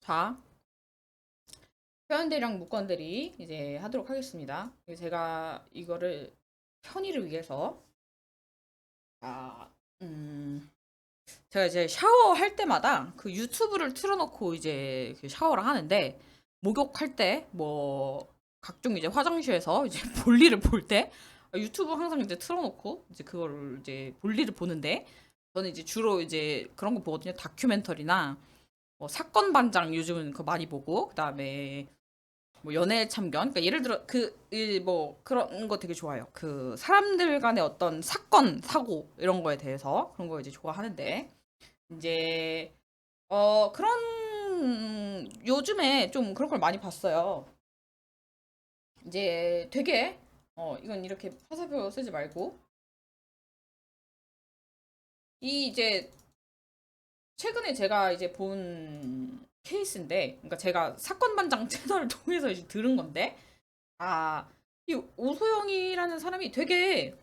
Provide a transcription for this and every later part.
자, 표현대량 무건들이 이제 하도록 하겠습니다. 제가 이거를 편의를 위해서, 아, 음, 제가 이제 샤워할 때마다 그 유튜브를 틀어놓고 이제 그 샤워를 하는데, 목욕할 때, 뭐, 각종 이제 화장실에서 이제 볼일을 볼 때, 유튜브 항상 이제 틀어놓고 이제 그걸 이제 볼일을 보는데, 저는 이제 주로 이제 그런 거 보거든요. 다큐멘터리나, 뭐 사건 반장 요즘은 그거 많이 보고, 그다음에 뭐 연애 참견, 그러니까 예를 들어 뭐 그런 거 되게 좋아요. 그 사람들 간의 어떤 사건 사고 이런 거에 대해서 그런 거 이제 좋아하는데 이제 그런 요즘에 좀 그런 걸 많이 봤어요. 이제 되게 이건 이렇게 화살표 쓰지 말고 이 이제 최근에 제가 이제 본 케이스인데, 그러니까 제가 사건 반장 채널을 통해서 이제 들은 건데, 아, 이 오소영이라는 사람이 되게,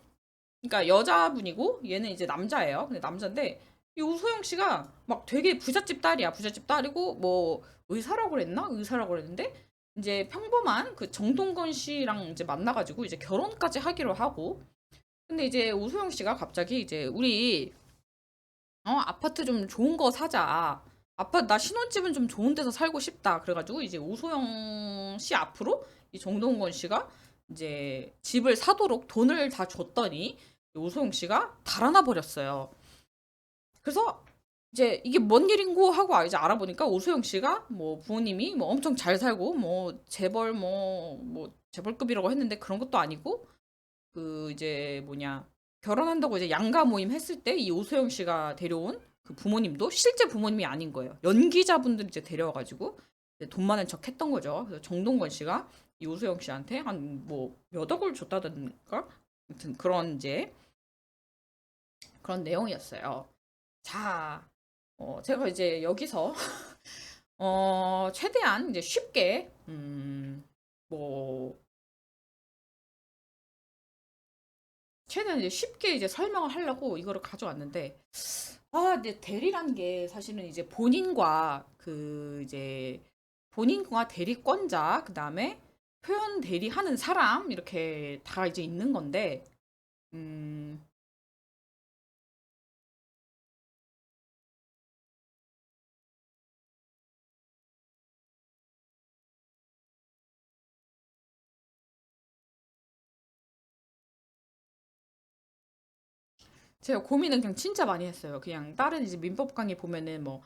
그러니까 여자분이고 얘는 이제 남자예요. 근데 남자인데 이 우소영 씨가 막 되게 부잣집 딸이야. 부잣집 딸이고 뭐 의사라고 그랬나? 의사라고 그랬는데 이제 평범한 그 정동건 씨랑 이제 만나가지고 이제 결혼까지 하기로 하고, 근데 이제 우소영 씨가 갑자기 이제 우리 아파트 좀 좋은 거 사자. 나 신혼집은 좀 좋은 데서 살고 싶다. 그래가지고 이제 오소영 씨 앞으로 이 정동건 씨가 이제 집을 사도록 돈을 다 줬더니 오소영 씨가 달아나 버렸어요. 그래서 이제 이게 뭔 일인고 하고 이제 알아보니까 오소영 씨가 뭐 부모님이 뭐 엄청 잘 살고 뭐 재벌 뭐 재벌급이라고 했는데 그런 것도 아니고, 그 이제 뭐냐, 결혼한다고 이제 양가 모임 했을 때 이 오소영 씨가 데려온 그 부모님도 실제 부모님이 아닌 거예요. 연기자분들 이제 데려와가지고 이제 돈 많은 척 했던 거죠. 그래서 정동건 씨가 이 오소영 씨한테 한 뭐 몇 억을 줬다든가, 아무튼 그런 이제 그런 내용이었어요. 자, 제가 이제 여기서 최대한 이제 쉽게 뭐 최대한 이제 쉽게 이제 설명을 하려고 이거를 가져왔는데, 근데 대리라는 게 사실은 이제 본인과 그 이제 본인과 대리권자, 그 다음에 표현 대리하는 사람 이렇게 다 이제 있는 건데, 음, 제가 고민은 그냥 진짜 많이 했어요. 그냥 다른 이제 민법 강의 보면은 뭐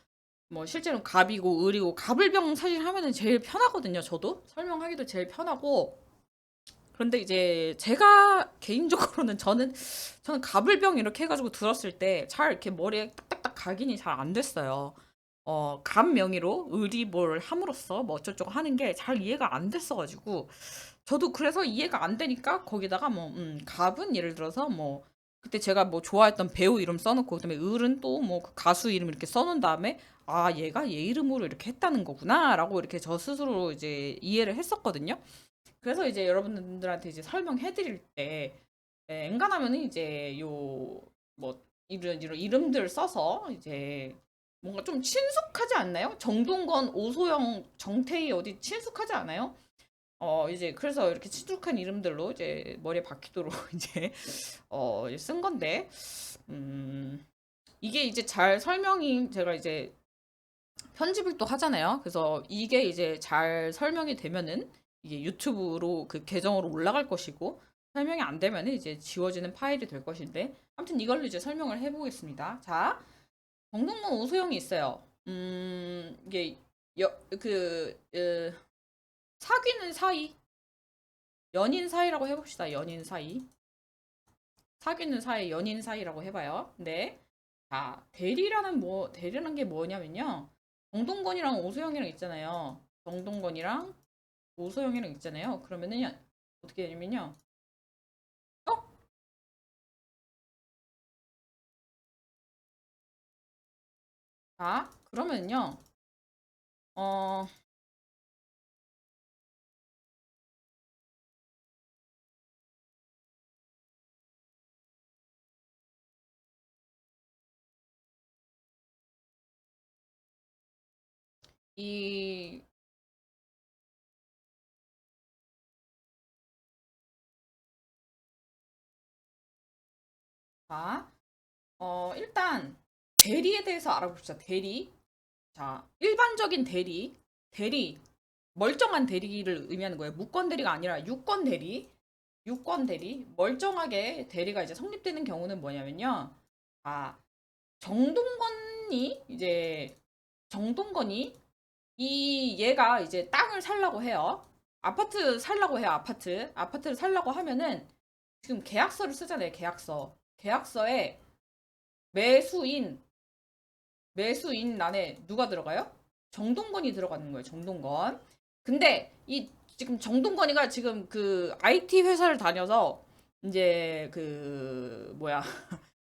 실제로 갑이고 을이고 갑을병 사실 하면은 제일 편하거든요. 저도 설명하기도 제일 편하고. 그런데 이제 제가 개인적으로는 저는 갑을병 이렇게 해가지고 들었을 때 잘 이렇게 머리에 딱딱딱 각인이 잘 안 됐어요. 갑 명의로 을이 뭘 함으로써 뭐 어쩌고저쩌고 하는 게 잘 이해가 안 됐어가지고, 저도 그래서 이해가 안 되니까 거기다가 뭐 갑은 예를 들어서 뭐 그때 제가 뭐 좋아했던 배우 이름 써놓고, 그다음에 을은 또 뭐 그 가수 이름 이렇게 써놓은 다음에 얘가 얘 이름으로 이렇게 했다는 거구나라고 이렇게 저 스스로 이제 이해를 했었거든요. 그래서 이제 여러분들한테 이제 설명해 드릴 때 엔간하면은 이제 요 뭐 이런 이름들 써서 이제 뭔가 좀 친숙하지 않나요? 정동건, 오소영, 정태희 어디 친숙하지 않아요? 이제 그래서 이렇게 친숙한 이름들로 이제 머리에 박히도록 이제 쓴 건데, 음 이게 이제 잘 설명이, 제가 이제 편집을 또 하잖아요. 그래서 이게 이제 잘 설명이 되면은 이게 유튜브로 그 계정으로 올라갈 것이고, 설명이 안 되면은 이제 지워지는 파일이 될 것인데, 아무튼 이걸로 이제 설명을 해보겠습니다. 자, 정동원 오소영이 있어요. 이게 사귀는 사이, 연인 사이라고 해봅시다. 연인 사이, 사귀는 사이, 연인 사이라고 해봐요. 네. 자, 대리라는 게 뭐냐면요. 정동건이랑 오소영이랑 있잖아요. 정동건이랑 오소영이랑 있잖아요. 그러면은 어떻게 되냐면요. 어? 자, 그러면요. 어, 이 자, 일단 대리에 대해서 알아봅시다. 대리. 자, 일반적인 대리. 대리. 멀쩡한 대리를 의미하는 거예요. 무권 대리가 아니라 유권 대리. 유권 대리. 멀쩡하게 대리가 이제 성립되는 경우는 뭐냐면요. 아, 정동건이 이제 정동건이 이 얘가 이제 땅을 살라고 해요. 아파트 살라고 해요. 아파트를 살라고 하면은 지금 계약서를 쓰잖아요. 계약서에 매수인 안에 누가 들어가요? 정동건이 들어가는 거예요. 정동건. 근데 이 지금 정동건이가 지금 그 IT 회사를 다녀서 이제 그 뭐야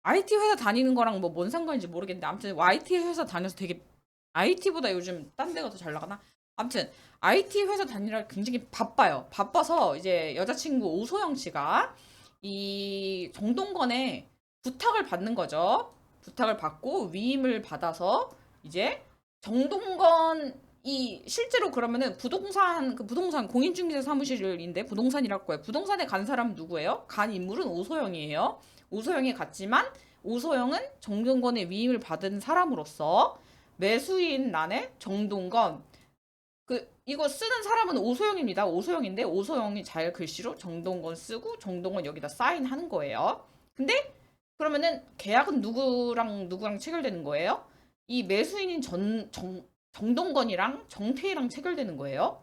IT 회사 다니는 거랑 뭐 뭔 상관인지 모르겠는데 아무튼 IT 회사 다녀서 되게 IT보다 요즘 딴 데가 더 잘 나가나? 아무튼 IT 회사 다니라 굉장히 바빠요. 바빠서 이제 여자친구 오소영 씨가 이 정동건의 부탁을 받는 거죠. 부탁을 받고 위임을 받아서 이제 정동건이 실제로 그러면은 부동산 공인중개사 사무실인데 부동산이라고 해요. 부동산에 간 사람은 누구예요? 간 인물은 오소영이에요. 오소영이 갔지만 오소영은 정동건의 위임을 받은 사람으로서 매수인 난에 정동건 이거 쓰는 사람은 오소영입니다. 오소영인데 오소영이 잘 글씨로 정동건 쓰고 정동건 여기다 사인하는 거예요. 근데 그러면은 계약은 누구랑 체결되는 거예요? 이 매수인인 정동건이랑 정태희랑 체결되는 거예요.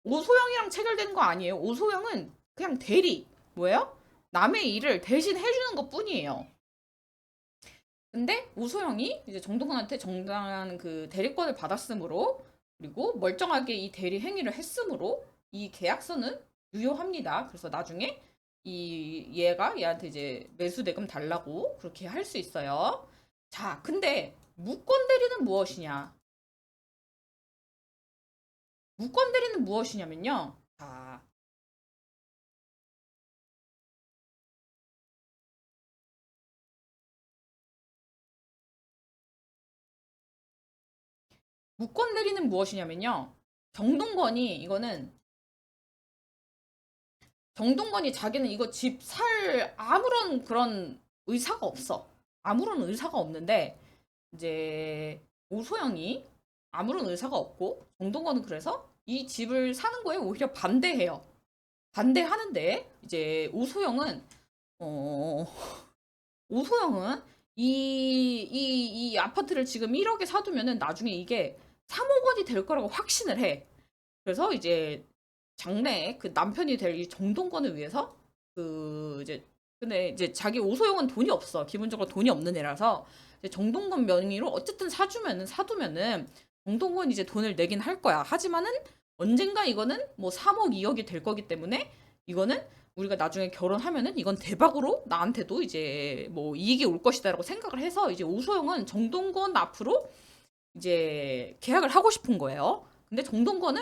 오소영이랑 체결되는 거 아니에요. 오소영은 그냥 대리. 뭐예요? 남의 일을 대신 해주는 것 뿐이에요. 근데 오소영이 이제 정동건한테 정당한 그 대리권을 받았으므로 그리고 멀쩡하게 이 대리 행위를 했으므로 이 계약서는 유효합니다. 그래서 나중에 이 얘가 얘한테 이제 매수 대금 달라고 그렇게 할 수 있어요. 자, 근데 무권 대리는 무엇이냐? 무권 대리는 무엇이냐면요. 자, 무권 대리는 무엇이냐면요. 정동건이 이거는 정동건이 자기는 이거 집 살 아무런 그런 의사가 없어. 아무런 의사가 없는데 이제 오소영이 아무런 의사가 없고 정동건은 그래서 이 집을 사는 거에 오히려 반대해요. 반대하는데 이제 어 오소영은 이 아파트를 지금 1억에 사두면은 나중에 이게 3억 원이 될 거라고 확신을 해. 그래서 이제 장래에 그 남편이 될 이 정동건을 위해서 그 이제 근데 이제 자기 오소영은 돈이 없어. 기본적으로 돈이 없는 애라서 이제 정동건 명의로 어쨌든 사두면은 정동건 이제 돈을 내긴 할 거야. 하지만은 언젠가 이거는 뭐 3억 2억이 될 거기 때문에 이거는 우리가 나중에 결혼하면은 이건 대박으로 나한테도 이제 뭐 이익이 올 것이다라고 생각을 해서 이제 오소영은 정동건 앞으로 이제 계약을 하고 싶은 거예요. 근데 정동건은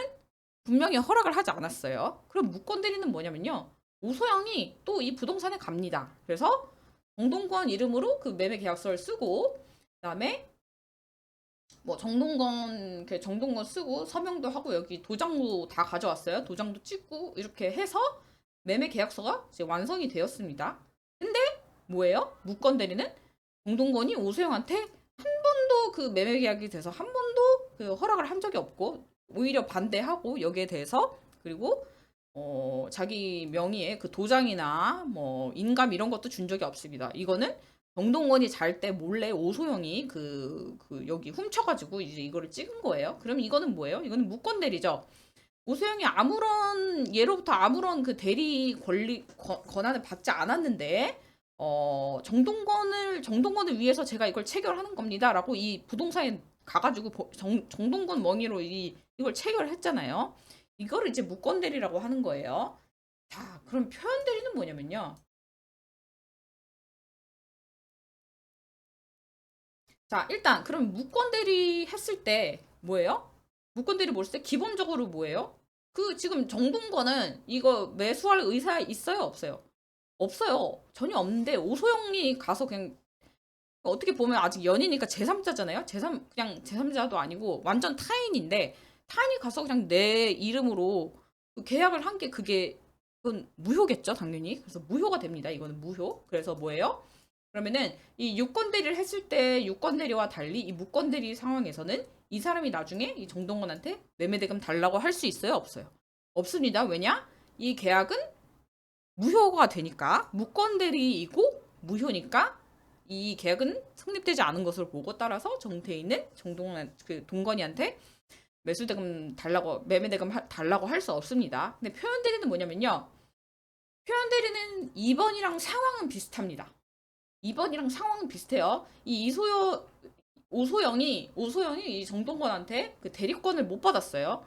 분명히 허락을 하지 않았어요. 그럼 무권 대리는 뭐냐면요. 오소영이 또 이 부동산에 갑니다. 그래서 정동건 이름으로 그 매매 계약서를 쓰고 그다음에 뭐 정동건 쓰고 서명도 하고 여기 도장도 다 가져왔어요. 도장도 찍고 이렇게 해서 매매 계약서가 이제 완성이 되었습니다. 근데 뭐예요? 무권 대리는 정동건이 오소영한테 한 번도 그 매매 계약이 돼서 한 번도 그 허락을 한 적이 없고 오히려 반대하고 여기에 대해서 그리고 자기 명의의 그 도장이나 뭐 인감 이런 것도 준 적이 없습니다. 이거는 정동건이 잘 때 몰래 오소영이 여기 훔쳐가지고 이제 이거를 찍은 거예요. 그럼 이거는 뭐예요? 이거는 무권 대리죠. 오소영이 아무런 예로부터 아무런 그 대리 권한을 받지 않았는데 정동건을 위해서 제가 이걸 체결하는 겁니다라고 이 부동산에 가가지고 정동건 명의로 이걸 체결했잖아요. 이거를 이제 무권 대리라고 하는 거예요. 자, 그럼 표현 대리는 뭐냐면요. 자, 일단 그럼 무권 대리 했을 때 뭐예요? 무권 대리 뭘 했을 때 기본적으로 뭐예요? 그 지금 정동건은 이거 매수할 의사 있어요, 없어요? 없어요. 전혀 없는데 오소영이 가서 그냥 어떻게 보면 아직 연이니까 제3자잖아요. 그냥 제3자도 아니고 완전 타인인데 타인이 가서 그냥 내 이름으로 그 계약을 한 게 그건 무효겠죠, 당연히. 그래서 무효가 됩니다. 이거는 무효. 그래서 뭐예요? 그러면은 이 유권 대리를 했을 때 유권 대리와 달리 이 무권 대리 상황에서는 이 사람이 나중에 이 정동원한테 매매대금 달라고 할 수 있어요, 없어요? 없습니다. 왜냐? 이 계약은 무효가 되니까 무권 대리이고 무효니까 이 계약은 성립되지 않은 것을 보고 따라서 정태인은 정동원 그 동건이한테 매수대금 달라고 매매대금 달라고 할 수 없습니다. 근데 표현 대리는 뭐냐면요. 표현 대리는 2번이랑 상황은 비슷합니다. 2번이랑 상황은 비슷해요. 이 오소영이 이 정동건한테 그 대리권을 못 받았어요.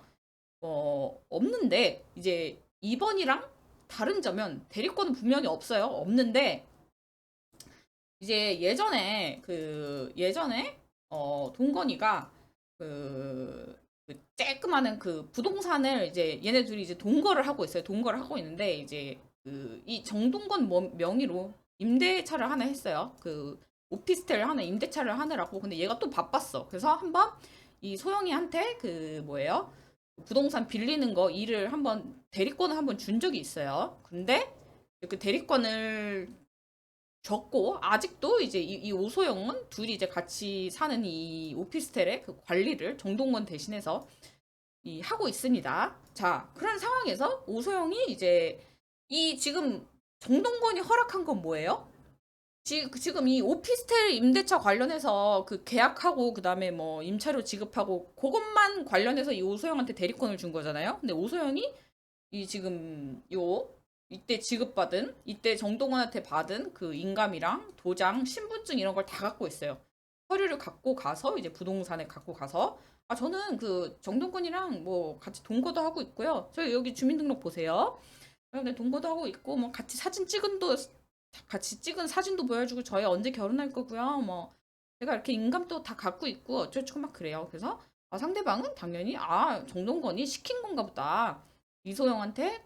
없는데 이제 2번이랑 다른 점은 대리권은 분명히 없어요. 없는데 이제 예전에 동건이가 그 쬐끄마한 그 부동산을 이제 얘네 둘이 이제 동거를 하고 있어요. 동거를 하고 있는데 이제 이 정동건 명의로 임대차를 하나 했어요. 그 오피스텔 하나 임대차를 하느라고. 근데 얘가 또 바빴어. 그래서 한번 이 소영이한테 그 뭐예요? 부동산 빌리는 거 일을 한번 대리권을 한번 준 적이 있어요. 근데 그 대리권을 줬고 아직도 이제 이 오소영은 둘이 이제 같이 사는 이 오피스텔의 그 관리를 정동건 대신해서 하고 있습니다. 자, 그런 상황에서 오소영이 이제 이 지금 정동건이 허락한 건 뭐예요? 지금 이 오피스텔 임대차 관련해서 그 계약하고 그다음에 뭐 임차료 지급하고 그것만 관련해서 이 오소영한테 대리권을 준 거잖아요. 근데 오소영이 이 지금 이때 정동원한테 받은 그 인감이랑 도장, 신분증 이런 걸 다 갖고 있어요. 서류를 갖고 가서 이제 부동산에 갖고 가서 저는 그 정동건이랑 뭐 같이 동거도 하고 있고요. 저희 여기 주민등록 보세요. 네, 동거도 하고 있고 뭐 같이 찍은 사진도 보여주고 저희 언제 결혼할 거고요. 뭐 제가 이렇게 인감도 다 갖고 있고 어쩌고 막 그래요. 그래서 상대방은 당연히 정동건이 시킨 건가 보다. 이소영한테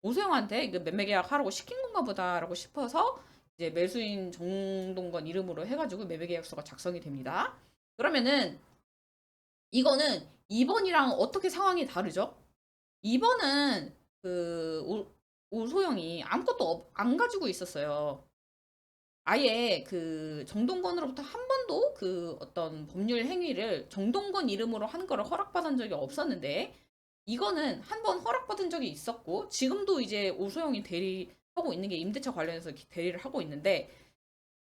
오소영한테 그 매매 계약 하라고 시킨 건가 보다라고 싶어서 이제 매수인 정동건 이름으로 해가지고 매매 계약서가 작성이 됩니다. 그러면은 이거는 2번이랑 어떻게 상황이 다르죠? 2번은 오소영이 아무것도 안 가지고 있었어요. 아예 그 정동건으로부터 한 번도 그 어떤 법률 행위를 정동건 이름으로 하는 거를 허락받은 적이 없었는데 이거는 한 번 허락받은 적이 있었고 지금도 이제 오소영이 대리하고 있는 게 임대차 관련해서 대리를 하고 있는데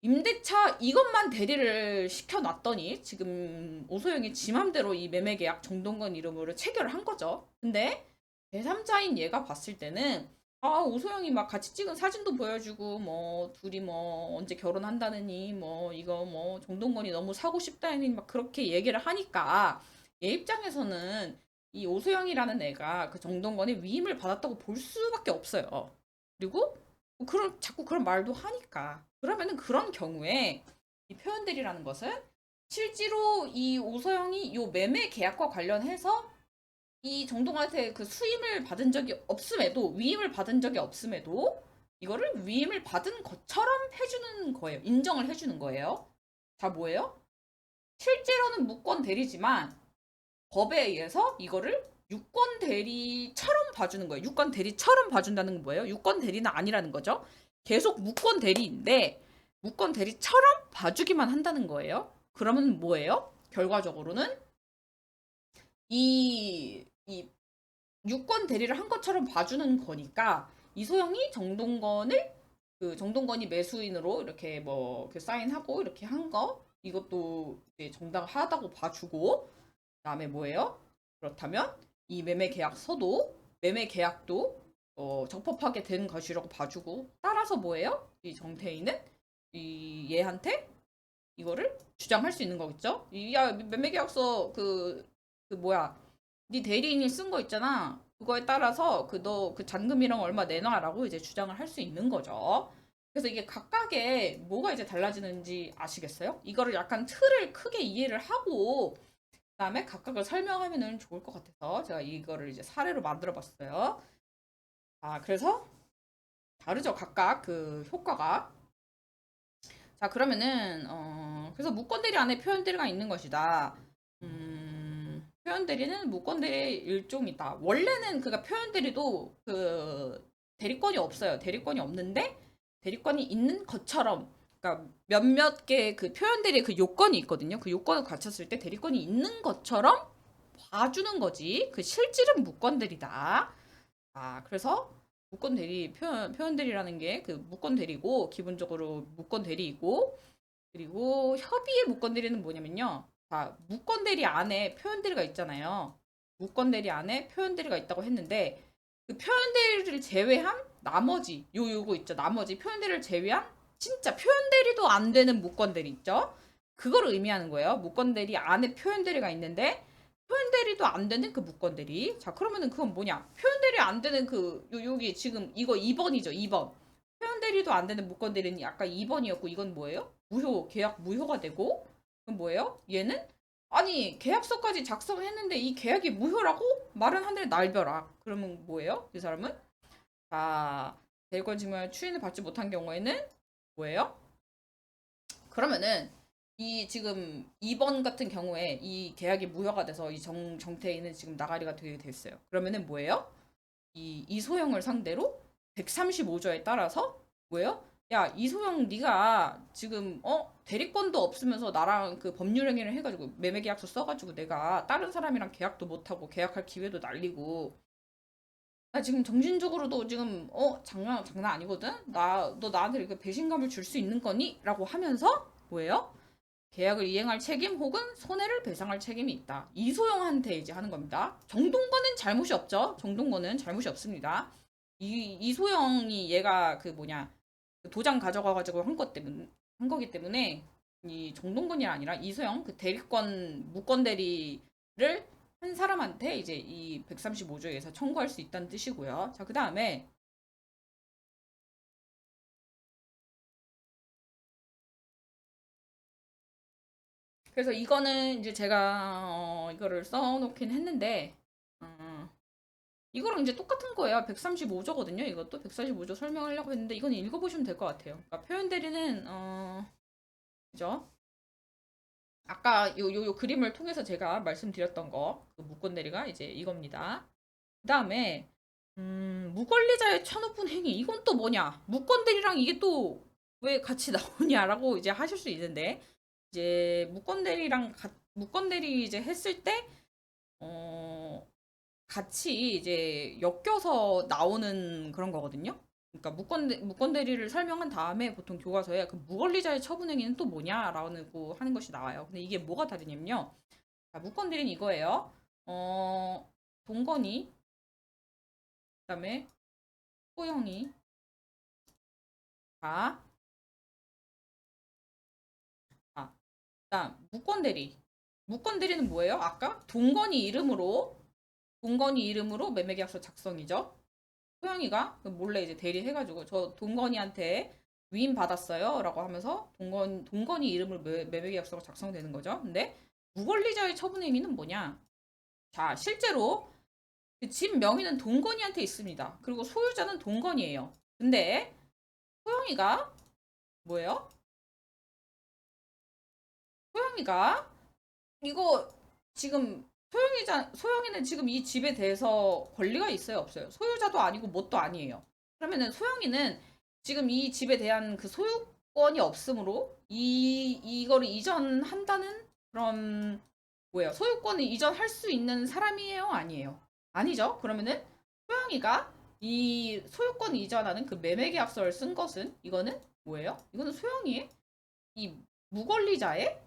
임대차 이것만 대리를 시켜놨더니 지금 오소영이 지 맘대로 이 매매계약 정동건 이름으로 체결을 한 거죠. 근데 제3자인 얘가 봤을 때는 오소영이 막 같이 찍은 사진도 보여주고 뭐 둘이 뭐 언제 결혼한다느니 뭐 이거 뭐 정동건이 너무 사고 싶다니 막 그렇게 얘기를 하니까 얘 입장에서는 이 오소영이라는 애가 그 정동건의 위임을 받았다고 볼 수밖에 없어요. 그리고 자꾸 그런 말도 하니까 그러면은 그런 경우에 이 표현들이라는 것은 실제로 이 오소영이 요 매매 계약과 관련해서 이 정동한테 그 수임을 받은 적이 없음에도 위임을 받은 적이 없음에도 이거를 위임을 받은 것처럼 해주는 거예요. 인정을 해주는 거예요. 자, 뭐예요? 실제로는 무권 대리지만 법에 의해서 이거를 유권 대리처럼 봐주는 거예요. 유권 대리처럼 봐준다는 건 뭐예요? 유권 대리는 아니라는 거죠. 계속 무권 대리인데 무권 대리처럼 봐주기만 한다는 거예요. 그러면 뭐예요? 결과적으로는 이 유권 대리를 한 것처럼 봐주는 거니까 이소영이 정동건이 매수인으로 이렇게 뭐 사인하고 이렇게 한 거 이것도 이제 정당하다고 봐주고 그다음에 뭐예요? 그렇다면 이 매매 계약도 적법하게 된 것이라고 봐주고 따라서 뭐예요? 이 정태인은 이 얘한테 이거를 주장할 수 있는 거겠죠? 매매 계약서 뭐야? 네 대리인이 쓴 거 있잖아. 그거에 따라서 너 그 잔금이랑 얼마 내놔라고 이제 주장을 할 수 있는 거죠. 그래서 이게 각각의 뭐가 이제 달라지는지 아시겠어요? 이거를 약간 틀을 크게 이해를 하고 그다음에 각각을 설명하면 좋을 것 같아서 제가 이거를 이제 사례로 만들어 봤어요. 그래서 다르죠. 각각 그 효과가. 자, 그러면은 그래서 무권대리 안에 표현대리가 있는 것이다. 표현대리는 무권대리의 일종이다. 원래는 그가 표현대리도 그 대리권이 없어요. 대리권이 없는데 대리권이 있는 것처럼, 그러니까 몇몇 개 그 표현대리의 그 요건이 있거든요. 그 요건을 갖췄을 때 대리권이 있는 것처럼 봐주는 거지. 그 실질은 무권대리다. 아, 그래서 무권 대리 표현 대리라는 게 그 무권 대리고, 기본적으로 무권 대리이고, 그리고 협의의 무권 대리는 뭐냐면요. 자, 무권 대리 안에 표현 대리가 있잖아요. 무권 대리 안에 표현 대리가 있다고 했는데 그 표현 대리를 제외한 나머지 요거 있죠. 나머지 표현 대리를 제외한 진짜 표현 대리도 안 되는 무권 대리 있죠. 그걸 의미하는 거예요. 무권 대리 안에 표현 대리가 있는데 표현 대리도 안 되는 그 무권 대리. 자, 그러면은 그건 뭐냐? 표현 대리 안 되는 그 여기 지금 이거 2번이죠. 2번. 표현 대리도 안 되는 무권 대리는 아까 2번이었고 이건 뭐예요? 무효, 계약 무효가 되고. 그럼 뭐예요? 얘는 아니 계약서까지 작성했는데 이 계약이 무효라고 말은 하늘 날벼락. 그러면 뭐예요? 이 사람은 대리권 증명의 추인을 받지 못한 경우에는 뭐예요? 그러면은 이 지금 2번 같은 경우에 이 계약이 무효가 돼서 이 정태인은 지금 나가리가 되게 됐어요. 그러면은 뭐예요? 이 이소영을 상대로 135조에 따라서 뭐예요? 야, 이소영 네가 지금 대리권도 없으면서 나랑 그 법률 행위를 해가지고 매매계약서 써가지고 내가 다른 사람이랑 계약도 못하고 계약할 기회도 날리고 나 지금 정신적으로도 지금 장난 아니거든? 너 나한테 이렇게 배신감을 줄 수 있는 거니? 라고 하면서 뭐예요? 계약을 이행할 책임 혹은 손해를 배상할 책임이 있다. 이소영한테 이제 하는 겁니다. 정동건은 잘못이 없죠. 정동건은 잘못이 없습니다. 이소영이 얘가 그 뭐냐 그 도장 가져가가지고 한 거기 때문에 이 정동건이 아니라 이소영 그 대리권 무권 대리를 한 사람한테 이제 이 135조에서 청구할 수 있다는 뜻이고요. 자, 그 다음에 그래서 이거는 이제 제가 이거를 써놓긴 했는데 이거랑 이제 똑같은 거예요. 135조거든요. 이것도 145조 설명하려고 했는데 이건 읽어보시면 될 것 같아요. 그러니까 표현 대리는 그죠? 아까 요 그림을 통해서 제가 말씀드렸던 거, 그 무권 대리가 이제 이겁니다. 그 다음에 무권리자의 천우분 행위, 이건 또 뭐냐? 무권 대리랑 이게 또 왜 같이 나오냐라고 이제 하실 수 있는데 이제 무권 대리 이제 했을 때 어, 같이 이제 엮여서 나오는 그런 거거든요. 그러니까 무권 대리를 설명한 다음에 보통 교과서에 그 무권리자의 처분 행위는 또 뭐냐라고 하는 것이 나와요. 근데 이게 뭐가 다르냐면요. 자, 무권 대리는 이거예요. 동건이, 그다음에 소영이, 자, 그다음 무권 대리. 무권 대리는 뭐예요? 아까 동건이 이름으로 매매계약서 작성이죠. 소영이가 그 몰래 이제 대리해가지고 저 동건이한테 위임 받았어요라고 하면서 동건이 이름으로 매매계약서가 작성되는 거죠. 근데 무권리자의 처분 행위는 뭐냐? 자, 실제로 그 집 명의는 동건이한테 있습니다. 그리고 소유자는 동건이에요. 근데 소영이가 뭐예요? 소영이가 이거 지금 소영이는 지금 이 집에 대해서 권리가 있어요, 없어요? 소유자도 아니고 뭣도 아니에요. 그러면은 소영이는 지금 이 집에 대한 그 소유권이 없으므로 이거를 이전한다는 그런 뭐예요? 소유권을 이전할 수 있는 사람이에요, 아니에요? 아니죠. 그러면은 소영이가 이 소유권 이전하는 그 매매 계약서를 쓴 것은 이거는 뭐예요? 이거는 소영이의 이 무권리자의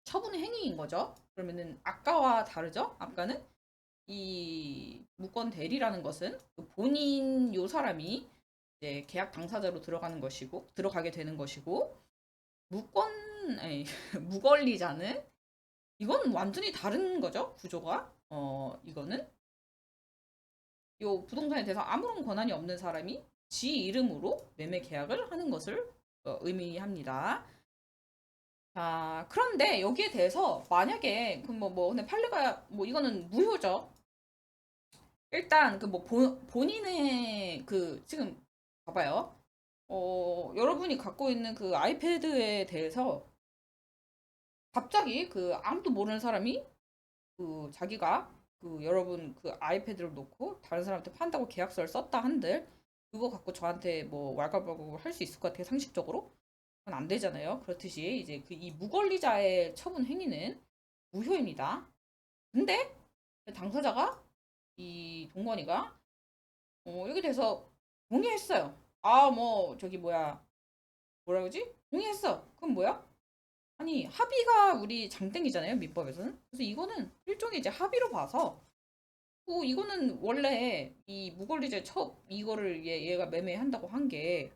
처분 행위인 거죠. 그러면은 아까와 다르죠? 아까는 이 무권 대리라는 것은 그 본인 요 사람이 이제 계약 당사자로 들어가게 되는 것이고 무권리자는 이건 완전히 다른 거죠. 구조가 이거는 요 부동산에 대해서 아무런 권한이 없는 사람이 지 이름으로 매매 계약을 하는 것을 의미합니다. 자, 그런데 여기에 대해서 만약에 근데 판례가 이거는 무효죠. 일단 본인의 그 지금 봐봐요. 여러분이 갖고 있는 그 아이패드에 대해서 갑자기 그 아무도 모르는 사람이 그 자기가 그 여러분 그 아이패드를 놓고 다른 사람한테 판다고 계약서를 썼다 한들 그거 갖고 저한테 뭐 왈가왈부 할 수 있을 것 같아요, 상식적으로? 그건 안 되잖아요. 그렇듯이 이제 그 이 무권리자의 처분 행위는 무효입니다. 근데 당사자가 이 동건이가 이렇게 돼서 동의했어요. 아, 뭐 저기 뭐라 그러지? 동의했어. 그럼 뭐야? 아니, 합의가 우리 장땡이잖아요, 민법에서는. 그래서 이거는 일종의 이제 합의로 봐서 이거는 원래 이 무권리자의 이거를 얘가 매매한다고 한 게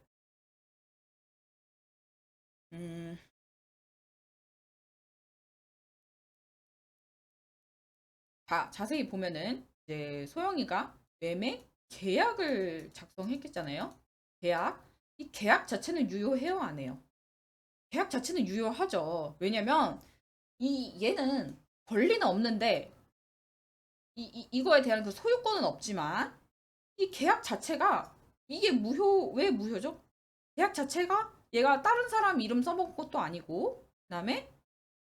음, 자세히 보면은 이제 소영이가 매매 계약을 작성했겠잖아요. 계약. 이 계약 자체는 유효해요, 안 해요? 계약 자체는 유효하죠. 왜냐면 이 얘는 권리는 없는데 이거에 대한 그 소유권은 없지만 이 계약 자체가 이게 왜 무효죠? 계약 자체가 얘가 다른 사람 이름 써먹은 것도 아니고 그다음에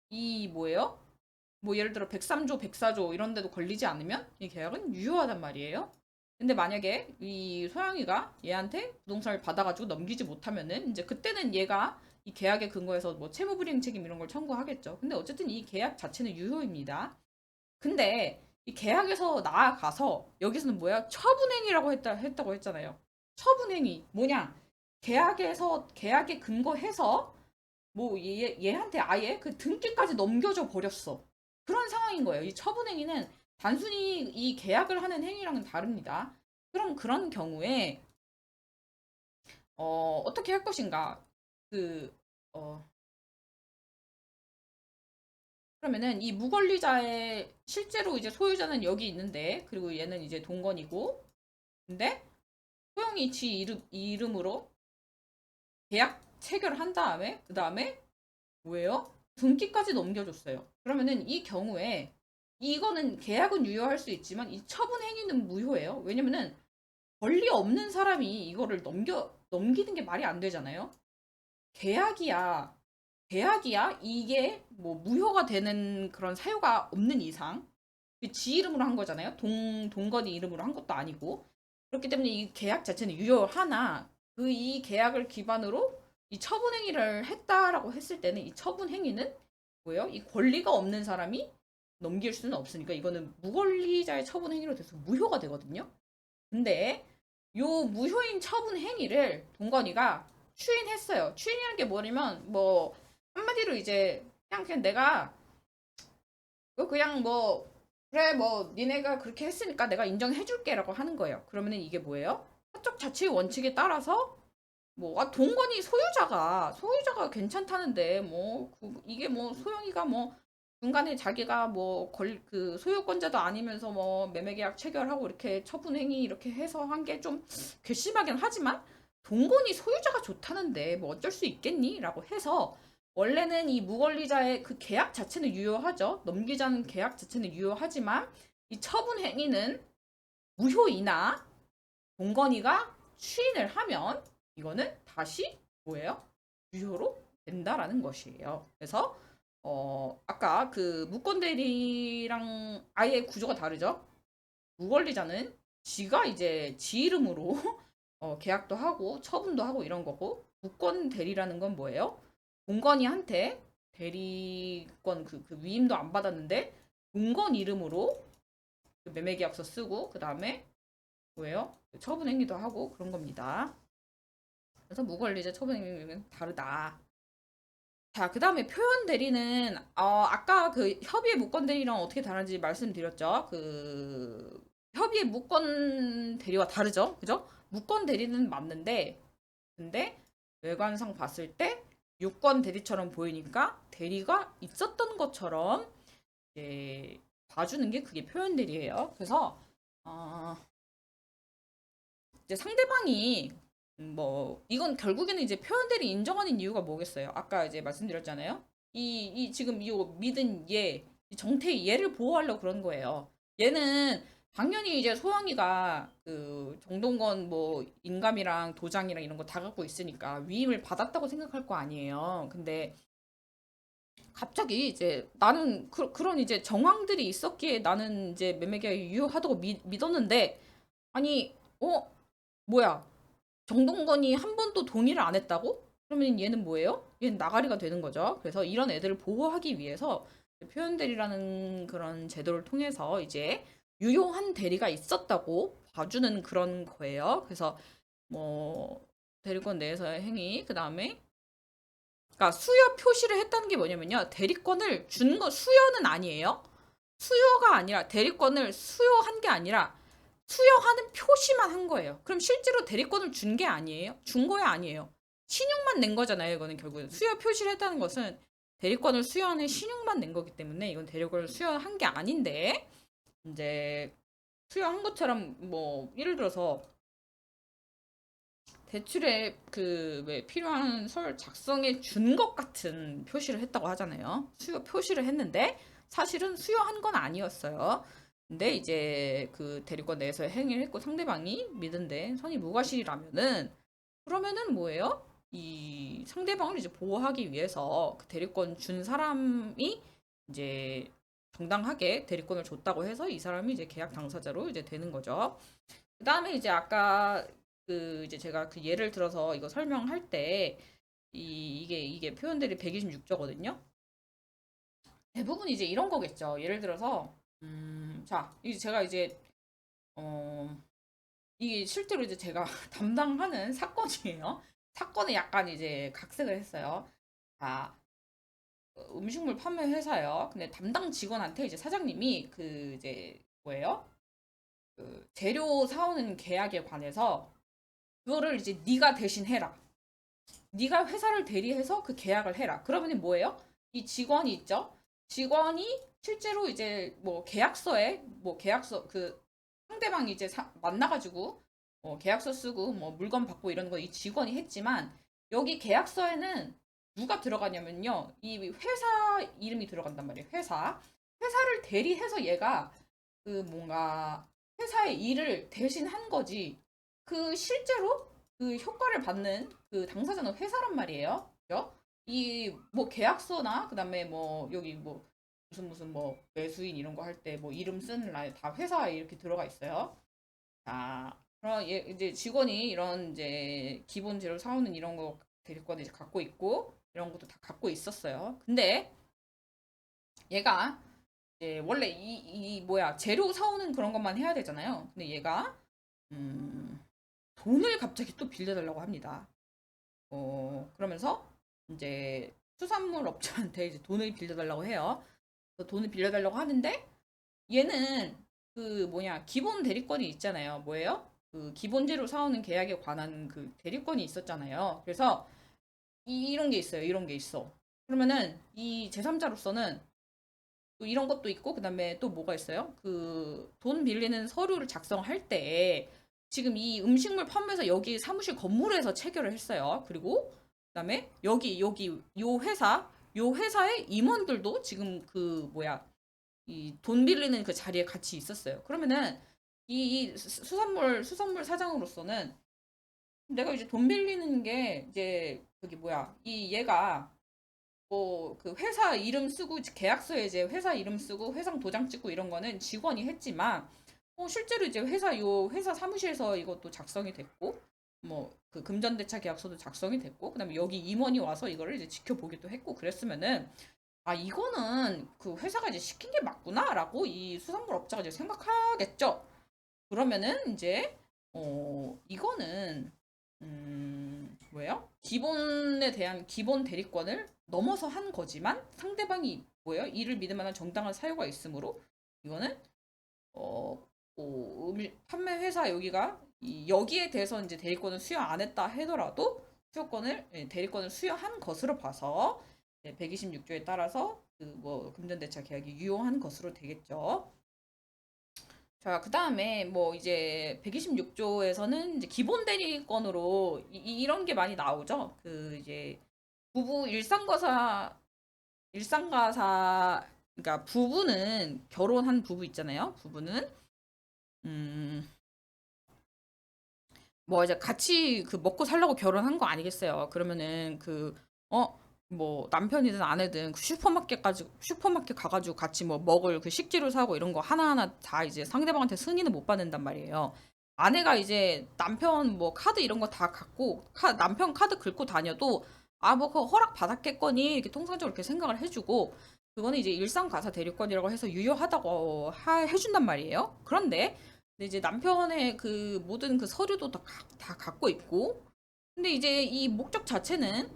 이 뭐예요? 뭐 예를 들어 103조, 104조 이런 데도 걸리지 않으면 이 계약은 유효하단 말이에요. 근데 만약에 이 소영이가 얘한테 부동산을 받아가지고 넘기지 못하면은 이제 그때는 얘가 이 계약에 근거해서 뭐 채무불이행 책임 이런 걸 청구하겠죠. 근데 어쨌든 이 계약 자체는 유효입니다. 근데 이 계약에서 나아가서 여기서는 뭐야? 처분행위라고 했다고 했잖아요. 처분행위 뭐냐? 계약에 근거해서 뭐 얘한테 아예 그 등기까지 넘겨줘 버렸어. 그런 상황인 거예요. 이 처분행위는 단순히 이 계약을 하는 행위랑은 다릅니다. 그럼 그런 경우에 어떻게 할 것인가? 그 어, 그러면은 이 무권리자의 실제로 이제 소유자는 여기 있는데 그리고 얘는 이제 동건이고 근데 소영이 이름으로 계약 체결을 한 다음에 그 다음에 뭐예요? 등기까지 넘겨줬어요. 그러면은 이 경우에 이거는 계약은 유효할 수 있지만 이 처분 행위는 무효예요. 왜냐면은 권리 없는 사람이 이거를 넘기는 게 말이 안 되잖아요. 계약이야. 계약이야. 이게 뭐 무효가 되는 그런 사유가 없는 이상 지 이름으로 한 거잖아요. 동건이 이름으로 한 것도 아니고. 그렇기 때문에 이 계약 자체는 유효하나 이 계약을 기반으로 이 처분 행위를 했다라고 했을 때는 이 처분 행위는 뭐예요? 이 권리가 없는 사람이 넘길 수는 없으니까 이거는 무권리자의 처분 행위로 돼서 무효가 되거든요. 근데 요 무효인 처분 행위를 동건이가 추인했어요. 추인이라는 게 뭐냐면 뭐 한마디로 이제 그냥 내가 그냥 뭐 그래 뭐 니네가 그렇게 했으니까 내가 인정해줄게라고 하는 거예요. 그러면은 이게 뭐예요? 사적 자치의 원칙에 따라서 뭐 동건이 소유자가 괜찮다는데 뭐 이게 뭐 소영이가 뭐 중간에 자기가 뭐 그 소유권자도 아니면서 뭐 매매계약 체결하고 이렇게 처분행위 이렇게 해서 한 게 좀 괘씸하긴 하지만 동건이 소유자가 좋다는데 뭐 어쩔 수 있겠니? 라고 해서 원래는 이 무권리자의 그 계약 자체는 유효하죠. 넘기자는 계약 자체는 유효하지만 이 처분 행위는 무효이나 동건이가 추인을 하면 이거는 다시 뭐예요? 유효로 된다라는 것이에요. 그래서 아까 그 무권 대리랑 아예 구조가 다르죠. 무권리자는 지가 이제 지 이름으로 계약도 하고 처분도 하고 이런 거고 무권 대리라는 건 뭐예요? 동건이한테 대리권 그 위임도 안 받았는데 동건 이름으로 그 매매계약서 쓰고 그 다음에 뭐예요? 처분 행위도 하고 그런 겁니다. 그래서 무권리자 처분 행위는 다르다. 자, 그 다음에 표현 대리는 아까 그 협의의 무권 대리랑 어떻게 다른지 말씀드렸죠. 그 협의의 무권 대리와 다르죠. 그죠? 무권 대리는 맞는데 근데 외관상 봤을 때 유권 대리처럼 보이니까 대리가 있었던 것처럼 이제 봐주는 게 그게 표현 대리예요. 그래서 어, 이제 상대방이 뭐 이건 결국에는 이제 표현대로 인정하는 이유가 뭐겠어요? 아까 이제 말씀드렸잖아요. 지금 이 믿은 이 정태희 얘를 보호하려고 그런 거예요. 얘는 당연히 이제 소영이가 그 정동건 뭐 인감이랑 도장이랑 이런 거 다 갖고 있으니까 위임을 받았다고 생각할 거 아니에요. 근데 갑자기 이제 나는 그런 이제 정황들이 있었기에 나는 이제 매매계약이 유효하다고 믿었는데 아니 뭐야 정동건이 한 번도 동의를 안 했다고? 그러면 얘는 뭐예요? 얘는 나가리가 되는 거죠. 그래서 이런 애들을 보호하기 위해서 표현 대리라는 그런 제도를 통해서 이제 유효한 대리가 있었다고 봐주는 그런 거예요. 그래서 뭐 대리권 내에서의 행위, 그 다음에 그러니까 수여 표시를 했다는 게 뭐냐면요. 대리권을 준 거 수여는 아니에요. 수여가 아니라 대리권을 수여한 게 아니라 수여하는 표시만 한 거예요. 그럼 실제로 대리권을 준 게 아니에요? 준 거야 아니에요? 신용만 낸 거잖아요. 이거는 결국은 수여 표시를 했다는 것은 대리권을 수여하는 신용만 낸 거기 때문에 이건 대리권을 수여한 게 아닌데 이제 수여한 것처럼 뭐 예를 들어서 대출에 그 왜 필요한 서류 작성해 준 것 같은 표시를 했다고 하잖아요. 수여 표시를 했는데 사실은 수여한 건 아니었어요. 근데 이제 그 대리권 내에서 행위를 했고 상대방이 믿은데 선이 무과실이라면은 그러면은 뭐예요? 이 상대방을 이제 보호하기 위해서 그 대리권 준 사람이 이제 정당하게 대리권을 줬다고 해서 이 사람이 이제 계약 당사자로 이제 되는 거죠. 그다음에 이제 아까 그 이제 제가 그 예를 들어서 이거 설명할 때 이게 표현들이 126조거든요. 대부분 이제 이런 거겠죠. 예를 들어서 자, 이제 제가 이제 어 이게 실제로 이제 제가 담당하는 사건이에요. 사건에 약간 이제 각색을 했어요. 자, 음식물 판매 회사요. 근데 담당 직원한테 이제 사장님이 그 이제 뭐예요? 그 재료 사오는 계약에 관해서 그거를 이제 네가 대신 해라. 네가 회사를 대리해서 그 계약을 해라. 그러면 뭐예요? 이 직원이 있죠. 직원이 실제로 이제 뭐 계약서에 뭐 계약서 그 상대방이 이제 만나가지고 계약서 쓰고 뭐 물건 받고 이런 거 이 직원이 했지만 여기 계약서에는 누가 들어가냐면요. 이 회사 이름이 들어간단 말이에요. 회사를 대리해서 얘가 그 뭔가 회사의 일을 대신 한 거지. 그 실제로 그 효과를 받는 그 당사자는 회사란 말이에요. 그죠? 이 뭐 계약서나 그다음에 뭐 여기 뭐 무슨 뭐 매수인 이런 거 할 때 뭐 이름 쓰는 라인 다 회사에 이렇게 들어가 있어요. 자, 그럼 이제 직원이 이런 이제 기본 재료 사오는 이런 거 대리권 이제 갖고 있고 이런 것도 다 갖고 있었어요. 근데 얘가 이제 원래 이 뭐야 재료 사오는 그런 것만 해야 되잖아요. 근데 얘가 음, 돈을 갑자기 또 빌려달라고 합니다. 그러면서 이제 수산물 업체한테 이제 돈을 빌려달라고 해요. 그래서 돈을 빌려달라고 하는데 얘는 그 뭐냐 기본 대리권이 있잖아요. 뭐예요? 그 기본 재료 사오는 계약에 관한 그 대리권이 있었잖아요. 그래서 이런 게 있어요. 이런 게 있어. 그러면은 이 제3자로서는 또 이런 것도 있고 그다음에 또 뭐가 있어요? 그 돈 빌리는 서류를 작성할 때 지금 이 음식물 판매사 여기 사무실 건물에서 체결을 했어요. 그리고 그다음에 여기 요 회사의 임원들도 지금 그 뭐야 이 돈 빌리는 그 자리에 같이 있었어요. 그러면은 이 수산물 사장으로서는 내가 이제 돈 빌리는 게 이제 저기 뭐야 이 얘가 뭐 그 회사 이름 쓰고 계약서에 이제 회사 이름 쓰고 회상 도장 찍고 이런 거는 직원이 했지만 실제로 이제 회사 사무실에서 이것도 작성이 됐고 뭐 그 금전대차 계약서도 작성이 됐고 그다음에 여기 임원이 와서 이거를 이제 지켜보기도 했고 그랬으면은 아 이거는 그 회사가 이제 시킨 게 맞구나라고 이 수산물 업자가 이제 생각하겠죠. 그러면은 이제 이거는 뭐예요? 기본에 대한 기본 대리권을 넘어서 한 거지만 상대방이 뭐예요? 이를 믿을 만한 정당한 사유가 있으므로 이거는 판매 회사 여기가 여기에 대해서 이제 대리권을 수여 안 했다 하더라도 대리권을 수여한 것으로 봐서 126조에 따라서 그 뭐 금전대차 계약이 유효한 것으로 되겠죠. 자, 그 다음에 뭐 이제 126조에서는 이제 기본 대리권으로 이런 게 많이 나오죠. 그 이제 부부 일상가사, 그러니까 부부는 결혼한 부부 있잖아요. 부부는 음, 뭐 이제 같이 그 먹고 살려고 결혼한 거 아니겠어요. 그러면은 뭐 남편이든 아내든 그 슈퍼마켓 가가지고 같이 뭐 먹을 그 식재료 사고 이런 거 하나하나 다 이제 상대방한테 승인을 못 받는단 말이에요. 아내가 이제 남편 뭐 카드 이런 거 다 갖고 남편 카드 긁고 다녀도 아 뭐 그거 허락 받았겠거니 이렇게 통상적으로 이렇게 생각을 해주고 그거는 이제 일상가사 대리권이라고 해서 유효하다고 해준단 말이에요. 근데 이제 남편의 그 모든 그 서류도 다 갖고 있고 근데 이제 이 목적 자체는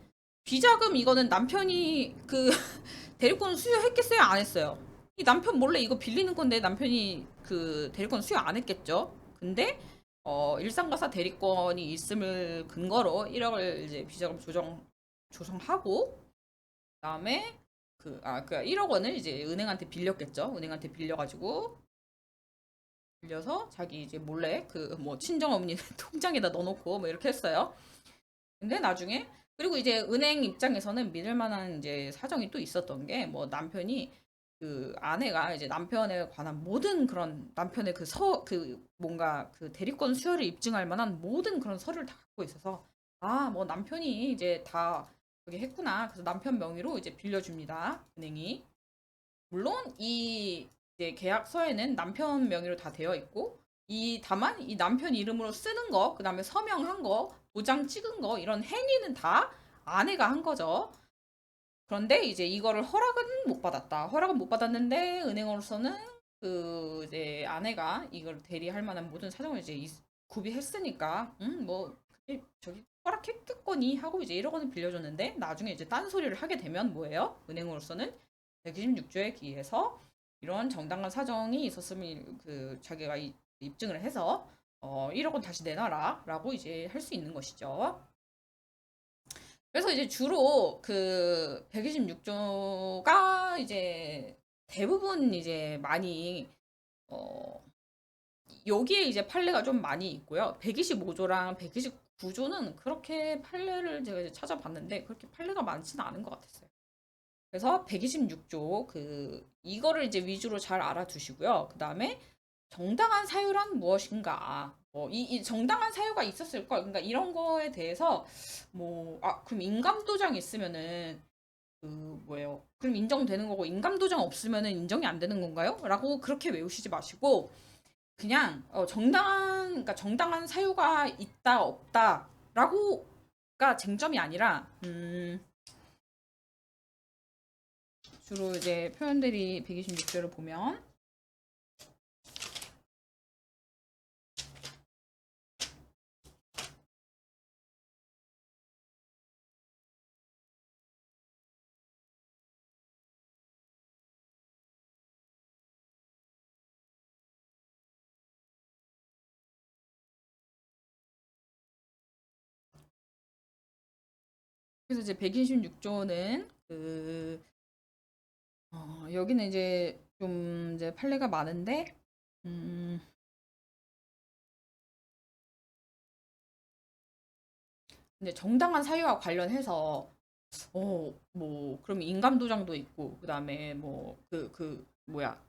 비자금 이거는 남편이 그 대리권 수여했겠어요? 안 했어요? 이 남편 몰래 이거 빌리는 건데 남편이 그 대리권 수여 안 했겠죠? 근데 일상가사 대리권이 있음을 근거로 1억을 이제 비자금 조성하고 그다음에 그 1억 원을 이제 은행한테 빌렸겠죠? 은행한테 빌려서 자기 이제 몰래 그 뭐 친정어머니 통장에다 넣어놓고 뭐 이렇게 했어요. 근데 나중에 그리고 이제 은행 입장에서는 믿을 만한 이제 사정이 또 있었던 게 뭐 남편이 그 아내가 이제 남편에 관한 모든 그런 남편의 그 뭔가 그 대리권 수여를 입증할 만한 모든 그런 서류를 다 갖고 있어서 아 뭐 남편이 이제 다 그게 했구나. 그래서 남편 명의로 이제 빌려줍니다. 은행이. 물론 이 이제 계약서에는 남편 명의로 다 되어 있고 다만 이 남편 이름으로 쓰는 거, 그다음에 서명한 거, 도장 찍은 거 이런 행위는 다 아내가 한 거죠. 그런데 이제 이거를 허락은 못 받았다. 허락은 못 받았는데 은행으로서는 그 이제 아내가 이걸 대리할 만한 모든 사정을 이제 구비했으니까 뭐 그게 저기 허락했겠거니 하고 이제 1억 원을 빌려줬는데 나중에 이제 딴 소리를 하게 되면 뭐예요? 은행으로서는 126조에 기해서 이런 정당한 사정이 있었음을 그 자기가 입증을 해서 1억 원 다시 내놔라라고 이제 할 수 있는 것이죠. 그래서 이제 주로 그 126조가 이제 대부분 이제 많이 어 여기에 이제 판례가 좀 많이 있고요. 125조랑 129조는 그렇게 판례를 제가 이제 찾아봤는데 그렇게 판례가 많지는 않은 것 같았어요. 그래서 126조 이거를 이제 위주로 잘 알아두시고요. 그 다음에 정당한 사유란 무엇인가? 이 정당한 사유가 있었을 걸. 그러니까 이런 거에 대해서 그럼 인감도장 있으면은 그 뭐예요? 그럼 인정되는 거고 인감도장 없으면은 인정이 안 되는 건가요? 라고 그렇게 외우시지 마시고 그냥 그러니까 정당한 사유가 있다 없다라고가 쟁점이 아니라 주로 이제 표현들이 126조를 보면 그래서 이제 126조는 여기는 이제 좀 이제 판례가 많은데 음, 이제 정당한 사유와 관련해서 그럼 인감 도장도 있고 그다음에 뭐야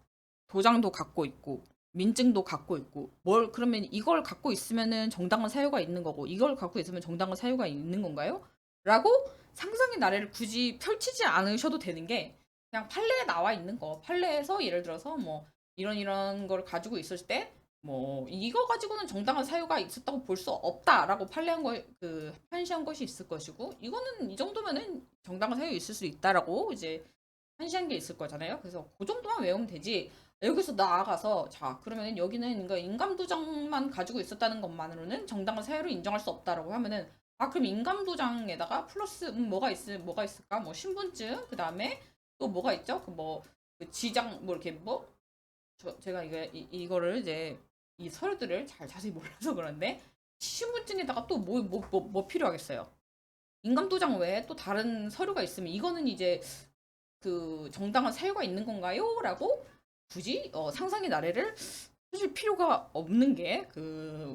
도장도 갖고 있고 민증도 갖고 있고 그러면 이걸 갖고 있으면은 정당한 사유가 있는 거고 이걸 갖고 있으면 정당한 사유가 있는 건가요? 라고 상상의 나래를 굳이 펼치지 않으셔도 되는 게 그냥 판례에 나와 있는 거 판례에서 예를 들어서 뭐 이런 걸 가지고 있을 때 뭐 이거 가지고는 정당한 사유가 있었다고 볼 수 없다라고 판시한 것이 있을 것이고 이거는 이 정도면은 정당한 사유 있을 수 있다라고 이제 판시한 게 있을 거잖아요. 그래서 그 정도만 외우면 되지. 여기서 나아가서 자 그러면은 여기는 그러니까 인감도장만 가지고 있었다는 것만으로는 정당한 사유를 인정할 수 없다라고 하면은 그럼 인감도장에다가 플러스 뭐가 있을까? 뭐 신분증 그다음에 또 뭐가 있죠? 그 지장 뭐 이렇게 제가 이거를 이제 이 서류들을 잘 자세히 몰라서 그런데 신분증에다가 또 뭐 필요하겠어요? 인감도장 외에 또 다른 서류가 있으면 이거는 이제 그 정당한 사유가 있는 건가요? 라고 굳이 상상의 나래를 사실 필요가 없는 게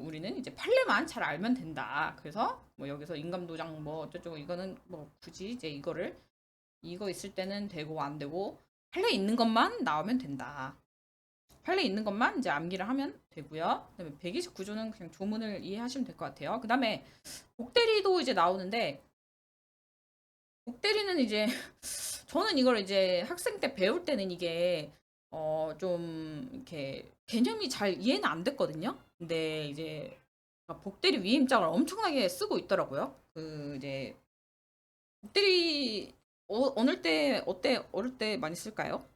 우리는 이제 판례만 잘 알면 된다. 그래서 뭐 여기서 인감도장 뭐 어쩌고 이거는 뭐 굳이 이제 이거 있을 때는 되고 안 되고 판례 있는 것만 나오면 된다. 판례 있는 것만 이제 암기를 하면 되고요. 그다음에 129조는 그냥 조문을 이해하시면 될 것 같아요. 그다음에 복대리도 이제 나오는데 복대리는 이제 저는 이걸 이제 학생 때 배울 때는 이게 좀 이렇게 개념이 잘 이해는 안 됐거든요. 근데 이제 복대리 위임장을 엄청나게 쓰고 있더라고요. 그 이제 복대리 어느 때 어때 어릴 때 많이 쓸까요?